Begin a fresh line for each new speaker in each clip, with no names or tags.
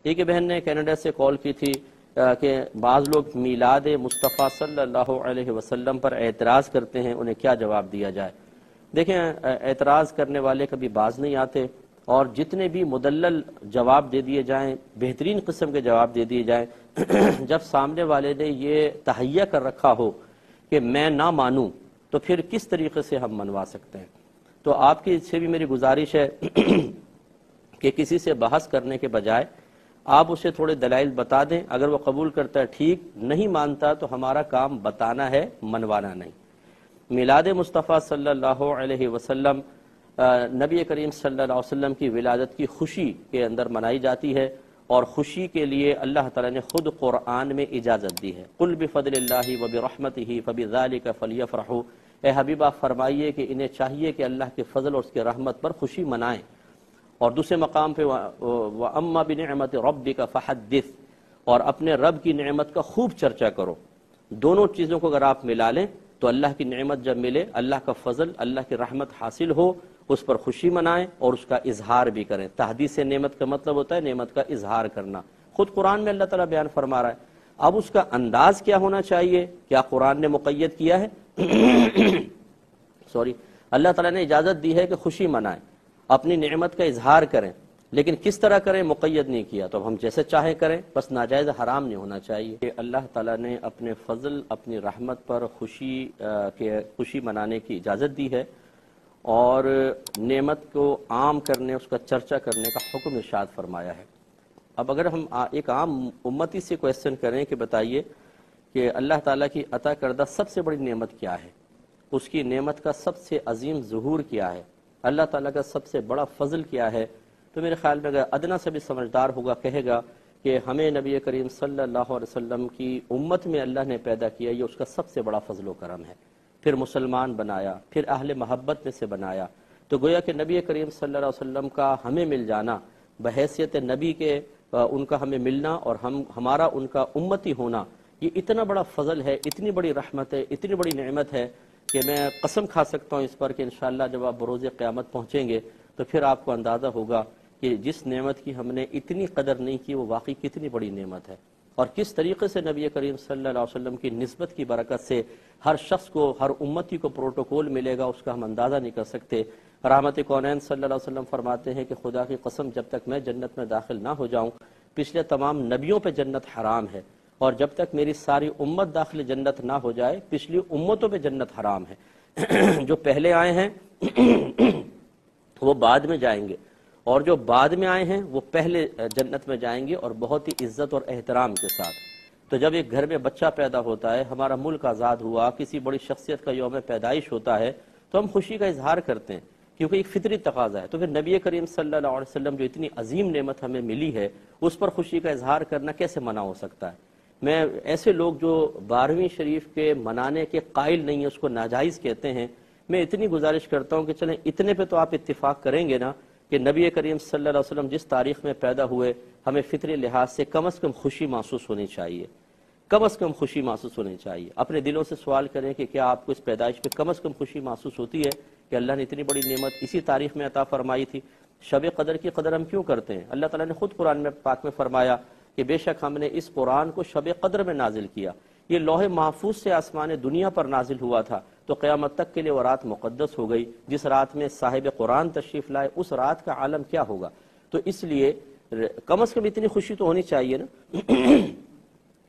ایک بہن نے کینیڈا سے کال کی تھی کہ بعض لوگ میلاد مصطفیٰ صلی اللہ علیہ وسلم پر اعتراض کرتے ہیں، انہیں کیا جواب دیا جائے؟ دیکھیں، اعتراض کرنے والے کبھی باز نہیں آتے، اور جتنے بھی مدلل جواب دے دیے جائیں، بہترین قسم کے جواب دے دیے جائیں، جب سامنے والے نے یہ تہیہ کر رکھا ہو کہ میں نہ مانوں، تو پھر کس طریقے سے ہم منوا سکتے ہیں؟ تو آپ کی سے بھی میری گزارش ہے کہ کسی سے بحث کرنے کے بجائے آپ اسے تھوڑے دلائل بتا دیں، اگر وہ قبول کرتا ہے ٹھیک، نہیں مانتا تو ہمارا کام بتانا ہے، منوانا نہیں۔ میلاد مصطفیٰ صلی اللہ علیہ وسلم نبی کریم صلی اللہ علیہ وسلم کی ولادت کی خوشی کے اندر منائی جاتی ہے، اور خوشی کے لیے اللہ تعالیٰ نے خود قرآن میں اجازت دی ہے۔ قل بفضل اللہ وبرحمتہ فبذلک فلیفرحوا، اے حبیبہ فرمائیے کہ انہیں چاہیے کہ اللہ کے فضل اور اس کے رحمت پر خوشی منائیں۔ اور دوسرے مقام پہ وَأَمَّا بِنِعْمَةِ رَبِّكَ فَحَدِّثْ، اور اپنے رب کی نعمت کا خوب چرچا کرو۔ دونوں چیزوں کو اگر آپ ملا لیں تو اللہ کی نعمت جب ملے، اللہ کا فضل، اللہ کی رحمت حاصل ہو، اس پر خوشی منائیں اور اس کا اظہار بھی کریں۔ تحدیث نعمت کا مطلب ہوتا ہے نعمت کا اظہار کرنا، خود قرآن میں اللہ تعالیٰ بیان فرما رہا ہے۔ اب اس کا انداز کیا ہونا چاہیے؟ کیا قرآن نے مقید کیا ہے؟ اللہ تعالیٰ نے اجازت دی ہے کہ خوشی منائیں، اپنی نعمت کا اظہار کریں، لیکن کس طرح کریں مقید نہیں کیا، تو ہم جیسے چاہیں کریں، بس ناجائز حرام نہیں ہونا چاہیے۔ کہ اللہ تعالیٰ نے اپنے فضل، اپنی رحمت پر خوشی منانے کی اجازت دی ہے، اور نعمت کو عام کرنے، اس کا چرچا کرنے کا حکم ارشاد فرمایا ہے۔ اب اگر ہم ایک عام امتی سے کویسچن کریں کہ بتائیے کہ اللہ تعالیٰ کی عطا کردہ سب سے بڑی نعمت کیا ہے، اس کی نعمت کا سب سے عظیم ظہور کیا ہے، اللہ تعالیٰ کا سب سے بڑا فضل کیا ہے، تو میرے خیال میں اگر ادنا سے بھی سمجھدار ہوگا کہے گا کہ ہمیں نبی کریم صلی اللہ علیہ وسلم کی امت میں اللہ نے پیدا کیا، یہ اس کا سب سے بڑا فضل و کرم ہے، پھر مسلمان بنایا، پھر اہل محبت میں سے بنایا، تو گویا کہ نبی کریم صلی اللہ علیہ وسلم کا ہمیں مل جانا، بحیثیت نبی کے ان کا ہمیں ملنا، اور ہمارا ان کا امتی ہونا، یہ اتنا بڑا فضل ہے، اتنی بڑی رحمت ہے، اتنی بڑی نعمت ہے کہ میں قسم کھا سکتا ہوں اس پر کہ انشاءاللہ جب آپ بروز قیامت پہنچیں گے تو پھر آپ کو اندازہ ہوگا کہ جس نعمت کی ہم نے اتنی قدر نہیں کی وہ واقعی کتنی بڑی نعمت ہے، اور کس طریقے سے نبی کریم صلی اللہ علیہ وسلم کی نسبت کی برکت سے ہر شخص کو، ہر امتی کو پروٹوکول ملے گا، اس کا ہم اندازہ نہیں کر سکتے۔ رحمت کونین صلی اللہ علیہ وسلم فرماتے ہیں کہ خدا کی قسم جب تک میں جنت میں داخل نہ ہو جاؤں، پچھلے تمام نبیوں پہ جنت حرام ہے، اور جب تک میری ساری امت داخل جنت نہ ہو جائے پچھلی امتوں پہ جنت حرام ہے۔ جو پہلے آئے ہیں وہ بعد میں جائیں گے، اور جو بعد میں آئے ہیں وہ پہلے جنت میں جائیں گے، اور بہت ہی عزت اور احترام کے ساتھ۔ تو جب ایک گھر میں بچہ پیدا ہوتا ہے، ہمارا ملک آزاد ہوا، کسی بڑی شخصیت کا یوم پیدائش ہوتا ہے، تو ہم خوشی کا اظہار کرتے ہیں، کیونکہ ایک فطری تقاضا ہے۔ تو پھر نبی کریم صلی اللہ علیہ وسلم جو اتنی عظیم نعمت ہمیں ملی ہے، اس پر خوشی کا اظہار کرنا کیسے منع ہو سکتا ہے؟ میں ایسے لوگ جو 12ویں شریف کے منانے کے قائل نہیں ہیں، اس کو ناجائز کہتے ہیں، میں اتنی گزارش کرتا ہوں کہ چلیں اتنے پہ تو آپ اتفاق کریں گے نا کہ نبی کریم صلی اللہ علیہ وسلم جس تاریخ میں پیدا ہوئے، ہمیں فطری لحاظ سے کم از کم خوشی محسوس ہونی چاہیے، کم از کم خوشی محسوس ہونی چاہیے۔ اپنے دلوں سے سوال کریں کہ کیا آپ کو اس پیدائش پہ کم از کم خوشی محسوس ہوتی ہے کہ اللہ نے اتنی بڑی نعمت اسی تاریخ میں عطا فرمائی تھی؟ شب قدر کی قدر ہم کیوں کرتے ہیں؟ اللہ تعالیٰ نے خود قرآن میں پاک میں فرمایا کہ بے شک ہم نے اس قرآن کو شب قدر میں نازل کیا، یہ لوح محفوظ سے آسمان دنیا پر نازل ہوا تھا، تو قیامت تک کے لیے وہ رات مقدس ہو گئی۔ جس رات میں صاحب قرآن تشریف لائے اس رات کا عالم کیا ہوگا؟ تو اس لیے کم از کم اتنی خوشی تو ہونی چاہیے نا۔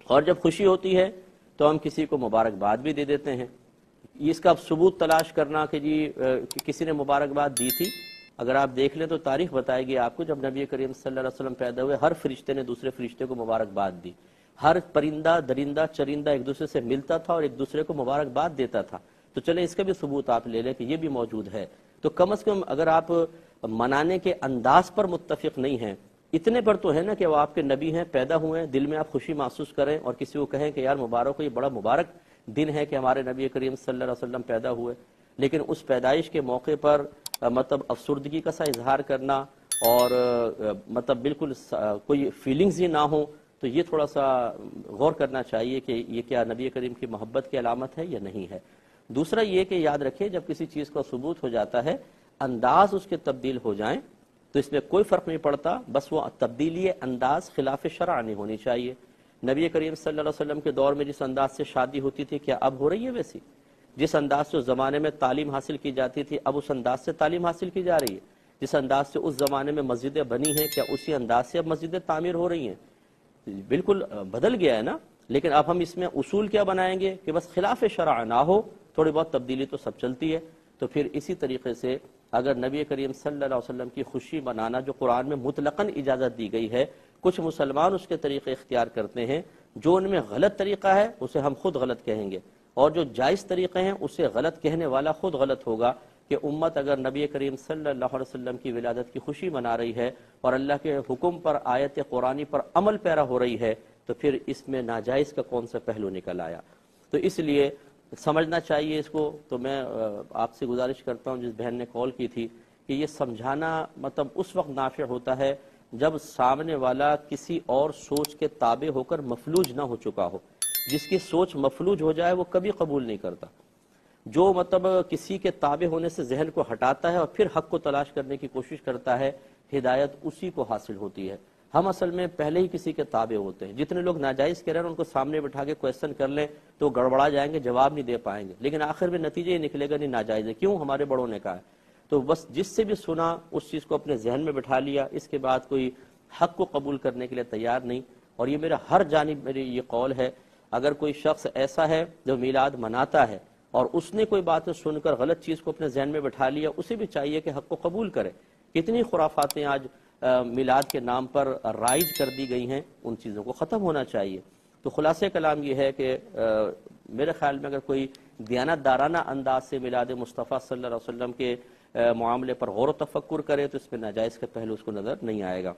اور جب خوشی ہوتی ہے تو ہم کسی کو مبارکباد بھی دے دیتے ہیں۔ اس کا ثبوت تلاش کرنا کہ جی کسی نے مبارکباد دی تھی، اگر آپ دیکھ لیں تو تاریخ بتائے گی آپ کو، جب نبی کریم صلی اللہ علیہ وسلم پیدا ہوئے ہر فرشتے نے دوسرے فرشتے کو مبارکباد دی، ہر پرندہ درندہ چرندہ ایک دوسرے سے ملتا تھا اور ایک دوسرے کو مبارکباد دیتا تھا۔ تو چلیں اس کا بھی ثبوت آپ لے لیں کہ یہ بھی موجود ہے۔ تو کم از کم اگر آپ منانے کے انداز پر متفق نہیں ہیں، اتنے پر تو ہے نا کہ وہ آپ کے نبی ہیں، پیدا ہوئے ہیں، دل میں آپ خوشی محسوس کریں اور کسی کو کہیں کہ یار مبارک ہو، یہ بڑا مبارک دن ہے کہ ہمارے نبی کریم صلی اللہ علیہ وسلم پیدا ہوئے۔ لیکن اس پیدائش کے موقع پر مطلب افسردگی کا سا اظہار کرنا اور مطلب بالکل کوئی فیلنگز ہی نہ ہو، تو یہ تھوڑا سا غور کرنا چاہیے کہ یہ کیا نبی کریم کی محبت کی علامت ہے یا نہیں ہے۔ دوسرا یہ کہ یاد رکھیں جب کسی چیز کا ثبوت ہو جاتا ہے، انداز اس کے تبدیل ہو جائیں تو اس میں کوئی فرق نہیں پڑتا، بس وہ تبدیلی انداز خلاف شرع نہیں ہونی چاہیے۔ نبی کریم صلی اللہ علیہ وسلم کے دور میں جس انداز سے شادی ہوتی تھی کیا اب ہو رہی ہے ویسی؟ جس انداز سے اس زمانے میں تعلیم حاصل کی جاتی تھی اب اس انداز سے تعلیم حاصل کی جا رہی ہے؟ جس انداز سے اس زمانے میں مسجدیں بنی ہیں کیا اسی انداز سے اب مسجدیں تعمیر ہو رہی ہیں؟ بالکل بدل گیا ہے نا۔ لیکن اب ہم اس میں اصول کیا بنائیں گے کہ بس خلاف شرع نہ ہو، تھوڑی بہت تبدیلی تو سب چلتی ہے۔ تو پھر اسی طریقے سے اگر نبی کریم صلی اللہ علیہ وسلم کی خوشی منانا جو قرآن میں مطلقاً اجازت دی گئی ہے، کچھ مسلمان اس کے طریقے اختیار کرتے ہیں، جو ان میں غلط طریقہ ہے اسے ہم خود غلط کہیں گے، اور جو جائز طریقے ہیں اسے غلط کہنے والا خود غلط ہوگا۔ کہ امت اگر نبی کریم صلی اللہ علیہ وسلم کی ولادت کی خوشی منا رہی ہے اور اللہ کے حکم پر، آیت قرآنی پر عمل پیرا ہو رہی ہے، تو پھر اس میں ناجائز کا کون سا پہلو نکل آیا؟ تو اس لیے سمجھنا چاہیے اس کو۔ تو میں آپ سے گزارش کرتا ہوں، جس بہن نے کال کی تھی، کہ یہ سمجھانا مطلب اس وقت نافع ہوتا ہے جب سامنے والا کسی اور سوچ کے تابع ہو کر مفلوج نہ ہو چکا ہو۔ جس کی سوچ مفلوج ہو جائے وہ کبھی قبول نہیں کرتا۔ جو مطلب کسی کے تابع ہونے سے ذہن کو ہٹاتا ہے اور پھر حق کو تلاش کرنے کی کوشش کرتا ہے، ہدایت اسی کو حاصل ہوتی ہے۔ ہم اصل میں پہلے ہی کسی کے تابع ہوتے ہیں۔ جتنے لوگ ناجائز کہہ رہے ہیں ان کو سامنے بٹھا کے کویسچن کر لیں تو گڑبڑا جائیں گے، جواب نہیں دے پائیں گے، لیکن آخر میں نتیجہ یہ نکلے گا نہیں ناجائز ہے، کیوں؟ ہمارے بڑوں نے کہا ہے۔ تو بس جس سے بھی سنا اس چیز کو اپنے ذہن میں بٹھا لیا، اس کے بعد کوئی حق کو قبول کرنے کے لیے تیار نہیں۔ اور یہ میرا ہر جانب میری یہ قول ہے، اگر کوئی شخص ایسا ہے جو میلاد مناتا ہے اور اس نے کوئی بات سن کر غلط چیز کو اپنے ذہن میں بٹھا لیا، اسے بھی چاہیے کہ حق کو قبول کرے۔ کتنی خرافاتیں آج میلاد کے نام پر رائج کر دی گئی ہیں، ان چیزوں کو ختم ہونا چاہیے۔ تو خلاصہ کلام یہ ہے کہ میرے خیال میں اگر کوئی دیانت دارانہ انداز سے میلاد مصطفیٰ صلی اللہ علیہ وسلم کے معاملے پر غور و تفکر کرے تو اس میں ناجائز کا پہلو اس کو نظر نہیں آئے گا۔